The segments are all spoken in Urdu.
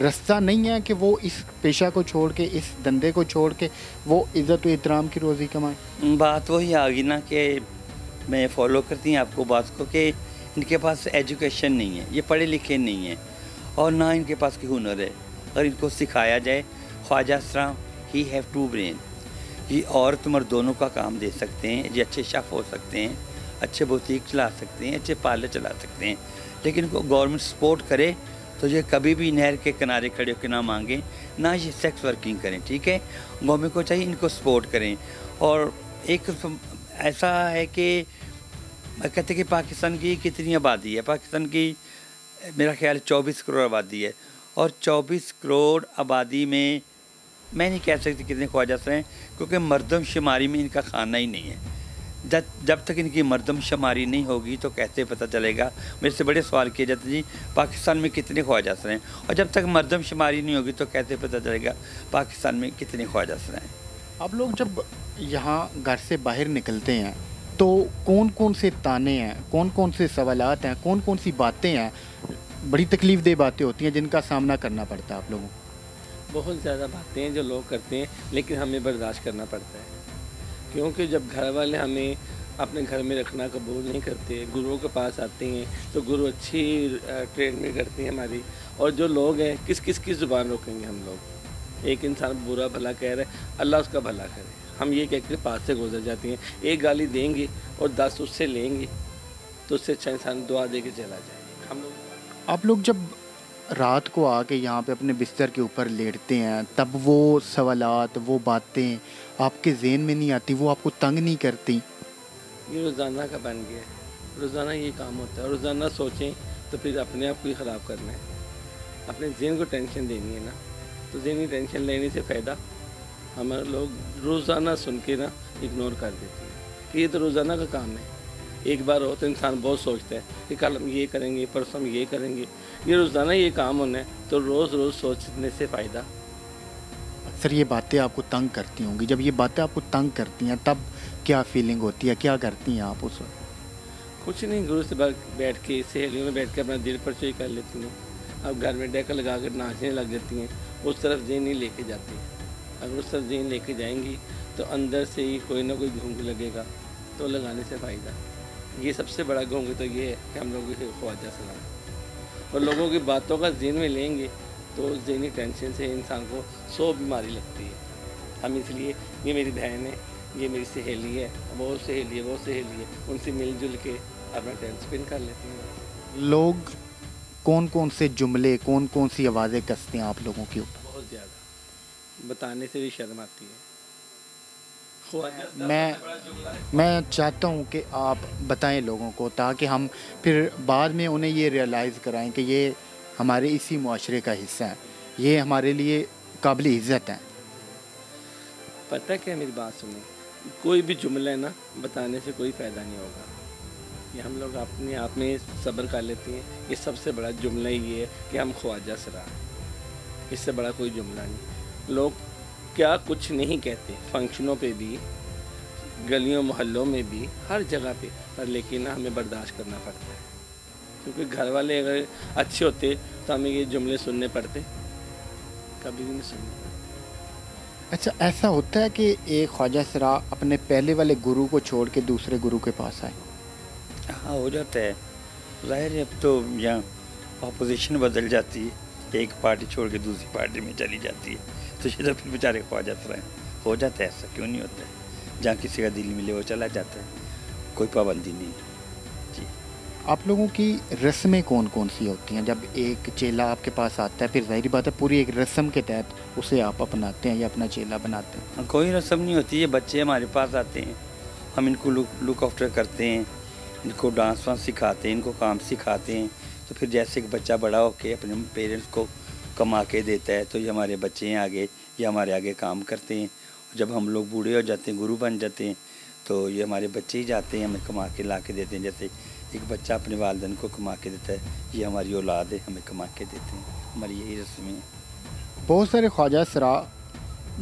رستہ نہیں ہے کہ وہ اس پیشہ کو چھوڑ کے, اس دندے کو چھوڑ کے وہ عزت و احترام کی روزی کمائیں؟ بات وہی آ گئی نا کہ میں فالو کرتی ہیں آپ کو بات کو کہ ان کے پاس ایجوکیشن نہیں ہے, یہ پڑھے لکھے نہیں ہیں, اور نہ ان کے پاس کوئی ہنر ہے. اگر ان کو سکھایا جائے, خواجہ اسرا ہی ہیو ٹو برین, یہ عورت مرد دونوں کا کام دے سکتے ہیں, یہ اچھے شیف ہو سکتے ہیں, اچھے بوتیک چلا سکتے ہیں, اچھے پارلر چلا سکتے ہیں, لیکن ان کو گورنمنٹ سپورٹ کرے تو یہ کبھی بھی نہر کے کنارے کھڑے ہو کے نہ مانگیں, نہ یہ سیکس ورکنگ کریں. ٹھیک ہے, گورنمنٹ کو چاہیے ان کو سپورٹ کریں. اور ایک ایسا ہے کہ کہتے کہ پاکستان کی کتنی آبادی ہے, پاکستان کی میرا خیال 24 کروڑ آبادی ہے, اور 24 کروڑ آبادی میں نہیں کہہ سکتی کتنے خواجہ ہیں, کیونکہ مردم شماری میں ان کا کھانا ہی نہیں ہے. جب تک ان کی مردم شماری نہیں ہوگی تو کیسے پتہ چلے گا. میرے سے بڑے سوال کیے جاتے جی پاکستان میں کتنے خواجہ ہیں, اور جب تک مردم شماری نہیں ہوگی تو کیسے پتہ چلے گا پاکستان میں کتنے خواجہ ہیں. آپ لوگ جب یہاں گھر سے باہر نکلتے ہیں تو کون کون سے تانے ہیں, کون کون سے سوالات ہیں, کون کون سی باتیں ہیں, بڑی تکلیف دہ باتیں ہوتی ہیں جن کا سامنا کرنا پڑتا ہے آپ لوگوں کو؟ بہت زیادہ باتیں ہیں جو لوگ کرتے ہیں, لیکن ہمیں برداشت کرنا پڑتا ہے, کیونکہ جب گھر والے ہمیں اپنے گھر میں رکھنا قبول نہیں کرتے, گروؤں کے پاس آتے ہیں تو گرو اچھی ٹریٹمنٹ کرتے ہیں ہماری. اور جو لوگ ہیں کس کی زبان روکیں گے ہم لوگ. ایک انسان برا بھلا کہہ رہا ہے, اللہ اس کا بھلا کرے, ہم یہ کہہ کے پاس سے گزر جاتے ہیں. ایک گالی دیں گے اور 10 اس سے لیں گے تو اس سے اچھا انسان دعا دے کے چلا جائے. ہم لوگ آپ لوگ جب رات کو آ کے یہاں پہ اپنے بستر کے اوپر لیٹتے ہیں تب وہ سوالات, وہ باتیں آپ کے ذہن میں نہیں آتی, وہ آپ کو تنگ نہیں کرتی؟ یہ روزانہ کا بن گیا ہے, روزانہ یہ کام ہوتا ہے. روزانہ سوچیں تو پھر اپنے آپ کو ہی خراب کرنا ہے. اپنے ذہن کو ٹینشن دینی ہے نا, تو ذہنی ٹینشن لینے سے فائدہ ہمارے لوگ روزانہ سن کے نا اگنور کر دیتے ہیں کہ یہ تو روزانہ کا کام ہے. ایک بار ہو تو انسان بہت سوچتا ہے کہ کل ہم یہ کریں گے, پرسوں ہم یہ کریں گے. یہ روزانہ یہ کام ہونا ہے تو روز سوچنے سے فائدہ. اکثر یہ باتیں آپ کو تنگ کرتی ہوں گی, جب یہ باتیں آپ کو تنگ کرتی ہیں تب کیا فیلنگ ہوتی ہے, کیا کرتی ہیں آپ اس وقت؟ کچھ نہیں, گرو سے بیٹھ کے سہیلیوں میں بیٹھ کے اپنا دل پرچوئی کر لیتی ہیں. اب گھر میں ڈیکا لگا کر ناچنے لگ جاتی ہیں. اس طرف ذہن نہیں لے کے جاتی. اگر اس طرف ذہن لے کے جائیں گی تو اندر سے ہی کوئی نہ کوئی گھونگ لگے گا, تو لگانے سے فائدہ. یہ سب سے بڑا گھونگ تو یہ ہے کہ ہم لوگوں کے خواجہ سلام اور لوگوں کی باتوں کا ذہن میں لیں گے تو ذہنی ٹینشن سے انسان کو 100 بیماری لگتی ہے. ہم اس لیے, یہ میری بہن ہے, یہ میری سہیلی ہے, وہ سہیلی ہے, ان سے مل جل کے اپنا ٹائم اسپینڈ کر لیتے ہیں. لوگ کون کون سے جملے, کون کون سی آوازیں کستے ہیں آپ لوگوں کے اوپر؟ بہت زیادہ, بتانے سے بھی شرم آتی ہے. میں چاہتا ہوں کہ آپ بتائیں لوگوں کو, تاکہ ہم پھر بعد میں انہیں یہ ریئلائز کرائیں کہ یہ ہمارے اسی معاشرے کا حصہ ہیں, یہ ہمارے لیے قابل عزت ہیں. پتہ کیا, میری بات سنیں, کوئی بھی جملہ ہے نا بتانے سے کوئی فائدہ نہیں ہوگا. یہ ہم لوگ اپنے آپ میں صبر کر لیتے ہیں. یہ سب سے بڑا جملہ یہ ہے کہ ہم خواجہ سرا, اس سے بڑا کوئی جملہ نہیں. لوگ کیا کچھ نہیں کہتے, فنکشنوں پہ بھی, گلیوں محلوں میں بھی, ہر جگہ پہ, پر لیکن ہمیں برداشت کرنا پڑتا ہے, کیونکہ گھر والے اگر اچھے ہوتے تو ہمیں یہ جملے سننے پڑتے, کبھی بھی نہیں سننے پڑتے. اچھا, ایسا ہوتا ہے کہ ایک خواجہ سرا اپنے پہلے والے گرو کو چھوڑ کے دوسرے گرو کے پاس آئے؟ ہاں, ہو جاتا ہے. ظاہر ہے اب تو یہاں اپوزیشن بدل جاتی ہے, ایک پارٹی چھوڑ کے دوسری پارٹی میں چلی جاتی ہے, تو یہ تو پھر بیچارے خواجہ سرا ہیں. ہو جاتا ہے, ایسا کیوں نہیں ہوتا ہے, جہاں کسی کا دل ملے وہ چلا جاتا ہے, کوئی پابندی نہیں. جی, آپ لوگوں کی رسمیں کون کون سی ہوتی ہیں؟ جب ایک چیلا آپ کے پاس آتا ہے پھر ظاہری بات ہے پوری ایک رسم کے تحت اسے آپ اپناتے ہیں یا اپنا چیلا بناتے ہیں. کوئی رسم نہیں ہوتی. یہ بچے ہمارے پاس آتے ہیں, ہم ان کو لک آفٹر کرتے ہیں, ان کو ڈانس وانس سکھاتے ہیں, ان کو کام سکھاتے ہیں. تو پھر جیسے ایک بچہ بڑا ہو کے اپنے پیرنٹس کو کما کے دیتا ہے, تو یہ ہمارے بچے ہیں آگے, یہ ہمارے آگے کام کرتے ہیں. جب ہم لوگ بوڑھے ہو جاتے ہیں, گرو بن جاتے ہیں, تو یہ ہمارے بچے ہی جاتے ہیں, ہمیں کما کے لا کے دیتے ہیں. جیسے ایک بچہ اپنے والدین کو کما کے دیتا ہے, یہ ہماری اولاد ہے, ہمیں کما کے دیتے ہیں. ہماری یہی رسمیں ہیں. بہت سارے خواجہ سرا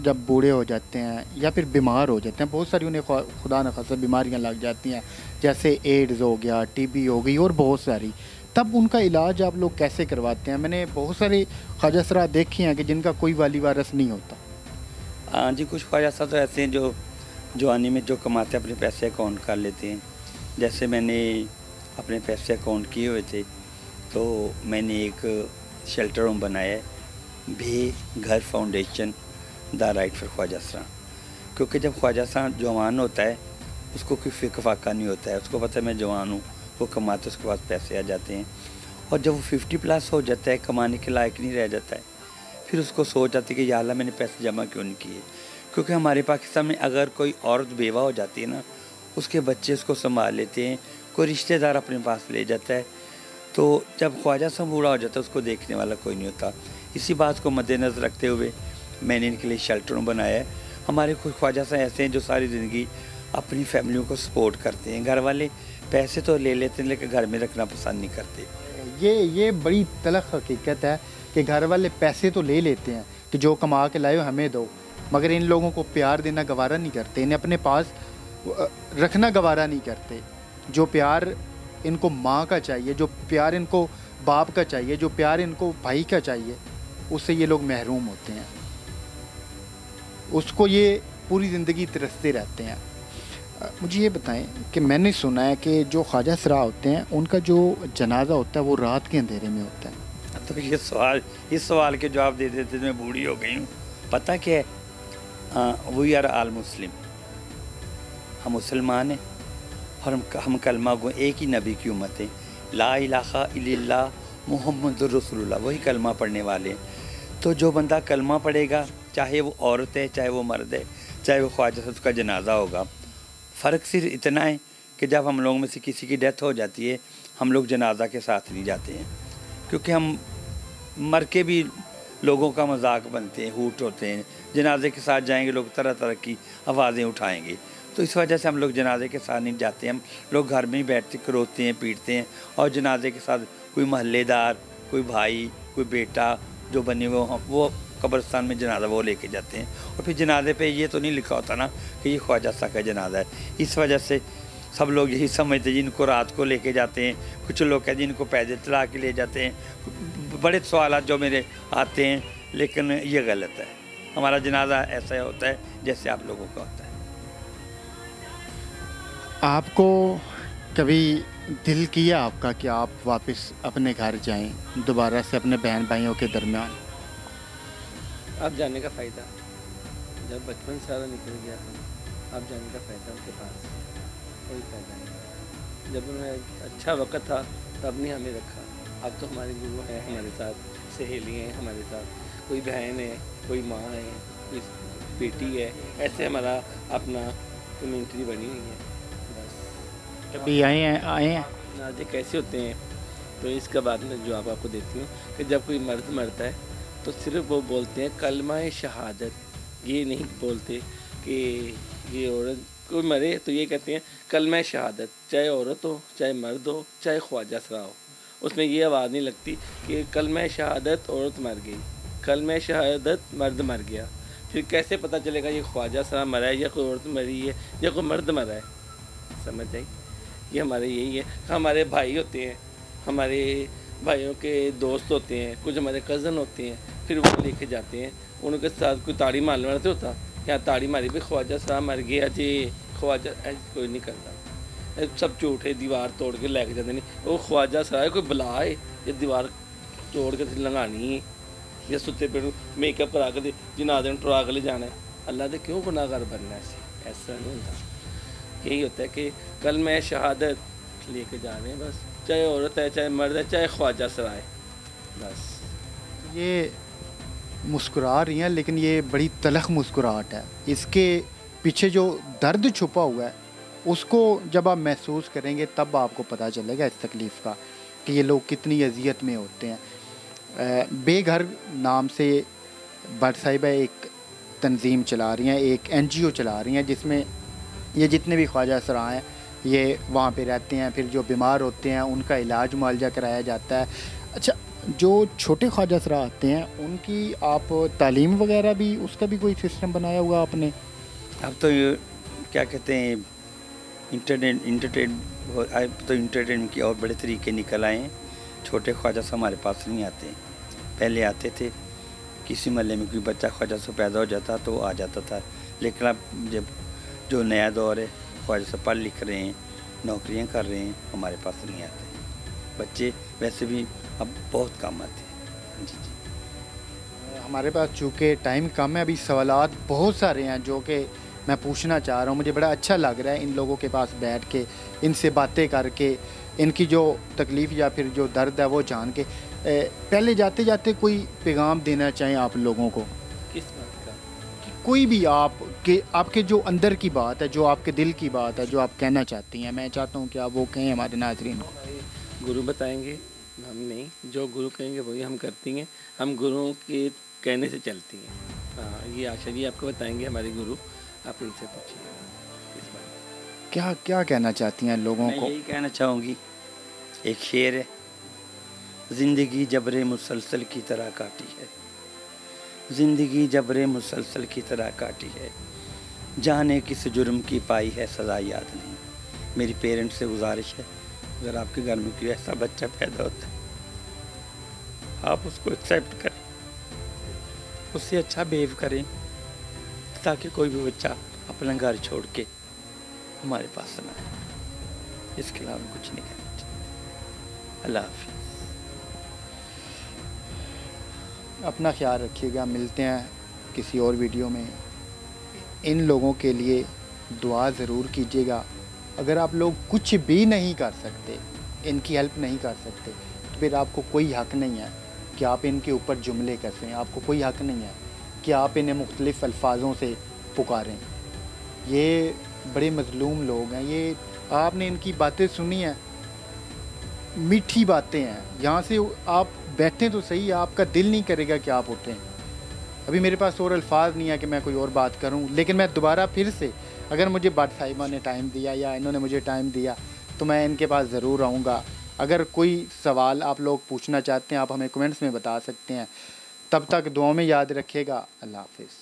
جب بوڑھے ہو جاتے ہیں یا پھر بیمار ہو جاتے ہیں, بہت ساری انہیں خدا نخواستہ بیماریاں لگ جاتی ہیں, جیسے ایڈز ہو گیا, ٹی بی ہو گئی اور بہت ساری, تب ان کا علاج آپ لوگ کیسے کرواتے ہیں؟ میں نے بہت سارے خواجہ سرا دیکھے ہیں کہ جن کا کوئی والی وارث نہیں ہوتا. ہاں جی، کچھ خواجہ صاحب تو ایسے ہیں جو جوانی میں جو کماتے ہیں اپنے پیسے اکاؤنٹ کر لیتے ہیں. جیسے میں نے اپنے پیسے اکاؤنٹ کیے ہوئے تھے تو میں نے ایک شیلٹر ہوم بنایا ہے، بھی گھر فاؤنڈیشن دا رائٹ فار خواجہ سرا. کیونکہ جب خواجہ سرا جوان ہوتا ہے اس کو کوئی فکر فاقہ نہیں ہوتا ہے، اس کو پتہ ہے میں جوان ہوں، وہ کماتے اس کے پاس پیسے آ جاتے ہیں. اور جب وہ 50+ ہو جاتا ہے، کمانے کے لائق نہیں رہ جاتا ہے، پھر اس کو سوچ آتی ہے کہ یا اللہ میں نے پیسے جمع کیوں نہیں کیے. کیونکہ ہمارے پاکستان میں اگر کوئی عورت بیوہ ہو جاتی ہے نا، اس کے بچے اس کو سنبھال لیتے ہیں، کوئی رشتہ دار اپنے پاس لے جاتا ہے. تو جب خواجہ صاحب بوڑھا ہو جاتا ہے اس کو دیکھنے والا کوئی نہیں ہوتا. اسی بات کو مد نظر رکھتے ہوئے میں نے ان کے لیے شیلٹر بنایا ہے. ہمارے کچھ خواجہ صاحب ایسے ہیں جو ساری زندگی اپنی فیملیوں کو سپورٹ کرتے ہیں. گھر والے پیسے تو لے لیتے ہیں لیکن گھر میں رکھنا پسند نہیں کرتے. یہ بڑی تلخ حقیقت ہے کہ گھر والے پیسے تو لے لیتے ہیں کہ جو کما کے لائے ہو ہمیں دو، مگر ان لوگوں کو پیار دینا گوارا نہیں کرتے، انہیں اپنے پاس رکھنا گوارا نہیں کرتے. جو پیار ان کو ماں کا چاہیے، جو پیار ان کو باپ کا چاہیے، جو پیار ان کو بھائی کا چاہیے، اس سے یہ لوگ محروم ہوتے ہیں. اس کو یہ پوری زندگی ترستے رہتے ہیں. مجھے یہ بتائیں کہ میں نے سنا ہے کہ جو خواجہ سرا ہوتے ہیں ان کا جو جنازہ ہوتا ہے وہ رات کے اندھیرے میں ہوتا ہے. تو اس سوال کے جواب دے دیتے میں بوڑھی ہو گئی ہوں. پتہ کیا ہے، وی آر آل مسلم، ہم مسلمان ہیں اور ہم کلمہ گو ایک ہی نبی کی امت ہے، لا الہ الا اللہ محمد رسول اللہ، وہی کلمہ پڑھنے والے ہیں. تو جو بندہ کلمہ پڑھے گا، چاہے وہ عورت ہے، چاہے وہ مرد ہے، چاہے وہ خواجہ سے اس کا جنازہ ہوگا. فرق صرف اتنا ہے کہ جب ہم لوگوں میں سے کسی کی ڈیتھ ہو جاتی ہے ہم لوگ جنازہ کے ساتھ نہیں جاتے ہیں، کیونکہ ہم مر کے بھی لوگوں کا مذاق بنتے ہیں، ہوٹ ہوتے ہیں. جنازے کے ساتھ جائیں گے لوگ طرح طرح کی آوازیں اٹھائیں گے، تو اس وجہ سے ہم لوگ جنازے کے ساتھ نہیں جاتے. ہم لوگ گھر میں ہی بیٹھتے روتے ہیں، پیٹتے ہیں، اور جنازے کے ساتھ کوئی محلے دار، کوئی بھائی، کوئی بیٹا جو بنے ہوئے ہوں وہ قبرستان میں جنازہ وہ لے کے جاتے ہیں. اور پھر جنازے پہ یہ تو نہیں لکھا ہوتا نا کہ یہ خواجہ صاحب کا جنازہ ہے. اس وجہ سے سب لوگ یہی سمجھتے ہیں جن کو رات کو لے کے جاتے ہیں، کچھ لوگ کہتے ہیں جن کو پیدل چلا کے لے جاتے ہیں. بڑے سوالات جو میرے آتے ہیں، لیکن یہ غلط ہے. ہمارا جنازہ ایسا ہوتا ہے جیسے آپ لوگوں کا ہوتا ہے. آپ کو کبھی دل کیا آپ کا کہ آپ واپس اپنے گھر جائیں دوبارہ سے اپنے بہن بھائیوں کے درمیان؟ آپ جانے کا فائدہ، جب بچپن سارا نکل گیا تھا، آپ جانے کا فائدہ ان کے پاس کوئی فائدہ نہیں. جب انہیں اچھا وقت تھا تب نہیں ہمیں رکھا. اب تو ہماری گرو ہے ہمارے ساتھ، سہیلی ہیں ہمارے ساتھ، کوئی بہن ہے، کوئی ماں ہے، کوئی بیٹی ہے. ایسے ہمارا اپنا کمیونٹی بنی ہوئی ہے. بس کبھی آئے ہیں جنازے کیسے ہوتے ہیں تو اس کا بعد میں جواب آپ کو دیتی ہوں کہ جب کوئی مرد مرتا ہے تو صرف وہ بولتے ہیں کلمہ شہادت. یہ نہیں بولتے کہ یہ عورت کوئی مرے تو یہ کہتے ہیں کلمہ شہادت، چاہے عورت ہو، چاہے مرد ہو، چاہے خواجہ سرا ہو. اس میں یہ آواز نہیں لگتی کہ کلمہ شہادت عورت مر گئی، کلمہ شہادت مرد مر گیا. پھر کیسے پتہ چلے گا یہ خواجہ سرا مرا ہے یا کوئی عورت مری ہے یا کوئی مرد مرا ہے؟ سمجھ آئی؟ یہ ہمارے یہی ہے. ہمارے بھائی ہوتے ہیں، ہمارے بھائیوں کے دوست ہوتے ہیں، کچھ ہمارے کزن ہوتے ہیں، پھر وہ لے کے جاتے ہیں. ان کے ساتھ کوئی تاڑی مارنے والا تو ہوتا کیا تاڑی ماری بھی خواجہ صاحب مر گیا جی، خواجہ کوئی نہیں کرتا. سب جھوٹے دیوار توڑ کے لے کے جاتے نہیں. وہ خواجہ صاحب کوئی بلا ہے یہ دیوار توڑ کے لنگانی ہے یا ستے پہ میک اپ کرا کے جنازے میں ٹرا کے لے جانا ہے. اللہ دے کیوں گناہ گار بننا ہے؟ ایسا نہیں ہوتا. یہی ہوتا ہے کہ کلمہ شہادت لے کے جا رہے ہیں بس، چاہے عورت ہے، چاہے مرد ہے، چاہے خواجہ سرا ہے. بس یہ مسکرا رہی ہیں لیکن یہ بڑی تلخ مسکراہٹ ہے. اس کے پیچھے جو درد چھپا ہوا ہے اس کو جب آپ محسوس کریں گے تب آپ کو پتہ چلے گا اس تکلیف کا کہ یہ لوگ کتنی اذیت میں ہوتے ہیں. بے گھر نام سے بٹ صاحبہ ایک تنظیم چلا رہی ہیں، ایک NGO چلا رہی ہیں جس میں یہ جتنے بھی خواجہ سرا ہیں یہ وہاں پہ رہتے ہیں. پھر جو بیمار ہوتے ہیں ان کا علاج معالجہ کرایا جاتا ہے. اچھا، جو چھوٹے خواجہ سرا آتے ہیں ان کی آپ تعلیم وغیرہ بھی اس کا بھی کوئی سسٹم بنایا ہوا آپ نے؟ اب تو کیا کہتے ہیں انٹرٹینمنٹ کی اور بڑے طریقے نکل آئے ہیں. چھوٹے خواجہ سے ہمارے پاس نہیں آتے، پہلے آتے تھے، کسی محلے میں کوئی بچہ خواجہ سے پیدا ہو جاتا تو وہ آ جاتا تھا، لیکن اب جب جو نیا دور ہے، خواجہ سے پڑھ لکھ رہے ہیں، نوکریاں کر رہے ہیں، ہمارے پاس نہیں آتے بچے، ویسے بھی اب بہت کم آتے ہیں۔ جی جی ہمارے پاس چونکہ ٹائم کم ہے، ابھی سوالات بہت سارے ہیں جو کہ میں پوچھنا چاہ رہا ہوں، مجھے بڑا اچھا لگ رہا ہے ان لوگوں کے پاس بیٹھ کے، ان سے باتیں کر کے، ان کی جو تکلیف یا پھر جو درد ہے وہ جان کے۔ پہلے جاتے جاتے کوئی پیغام دینا چاہیں آپ لوگوں کو؟ کس بات کا؟ کوئی بھی آپ کے جو اندر کی بات ہے، جو آپ کے دل کی بات ہے، جو آپ کہنا چاہتی ہیں، میں چاہتا ہوں کہ آپ وہ کہیں ہمارے ناظرین کو۔ گرو بتائیں گے، ہم نہیں، جو گرو کہیں گے وہی ہم کرتی ہیں، ہم گروؤں کے کہنے سے چلتی ہیں۔ ہاں، یہ آشا جی آپ کو بتائیں گے، ہمارے گرو، آپ ان سے پوچھیے اس بات۔ کیا کہنا چاہتی ہیں لوگوں میں کو؟ یہی کہنا چاہوں گی، ایک شعر ہے، زندگی جبر مسلسل کی طرح کاٹی ہے، زندگی جبر مسلسل کی طرح کاٹی ہے، جانے کس جرم کی پائی ہے سزا یاد نہیں۔ میری پیرنٹ سے گزارش ہے، اگر آپ کے گھر میں کوئی ایسا بچہ پیدا ہوتا ہے، آپ اس کو ایکسیپٹ کریں، اس سے اچھا بیہیو کریں، تاکہ کوئی بھی بچہ اپنا گھر چھوڑ کے ہمارے پاس نہ آئے۔ اس کے علاوہ کچھ نہیں کہنا چاہیے۔ اللہ حافظ۔ اپنا خیال رکھیے گا، ملتے ہیں کسی اور ویڈیو میں۔ ان لوگوں کے لیے دعا ضرور کیجیے گا۔ اگر آپ لوگ کچھ بھی نہیں کر سکتے، ان کی ہیلپ نہیں کر سکتے، تو پھر آپ کو کوئی حق نہیں ہے کہ آپ ان کے اوپر جملے کسیں، آپ کو کوئی حق نہیں ہے کہ آپ انہیں مختلف الفاظوں سے پکاریں۔ یہ بڑے مظلوم لوگ ہیں، یہ آپ نے ان کی باتیں سنی ہیں، میٹھی باتیں ہیں، یہاں سے آپ بیٹھیں تو صحیح، آپ کا دل نہیں کرے گا کہ آپ اٹھیں۔ ابھی میرے پاس اور الفاظ نہیں ہے کہ میں کوئی اور بات کروں، لیکن میں دوبارہ پھر سے، اگر مجھے بٹ صاحبہ نے ٹائم دیا یا انہوں نے مجھے ٹائم دیا تو میں ان کے پاس ضرور آؤں گا۔ اگر کوئی سوال آپ لوگ پوچھنا چاہتے ہیں، آپ ہمیں کمنٹس میں بتا سکتے ہیں۔ تب تک دعاؤں میں یاد رکھیے گا۔ اللہ حافظ۔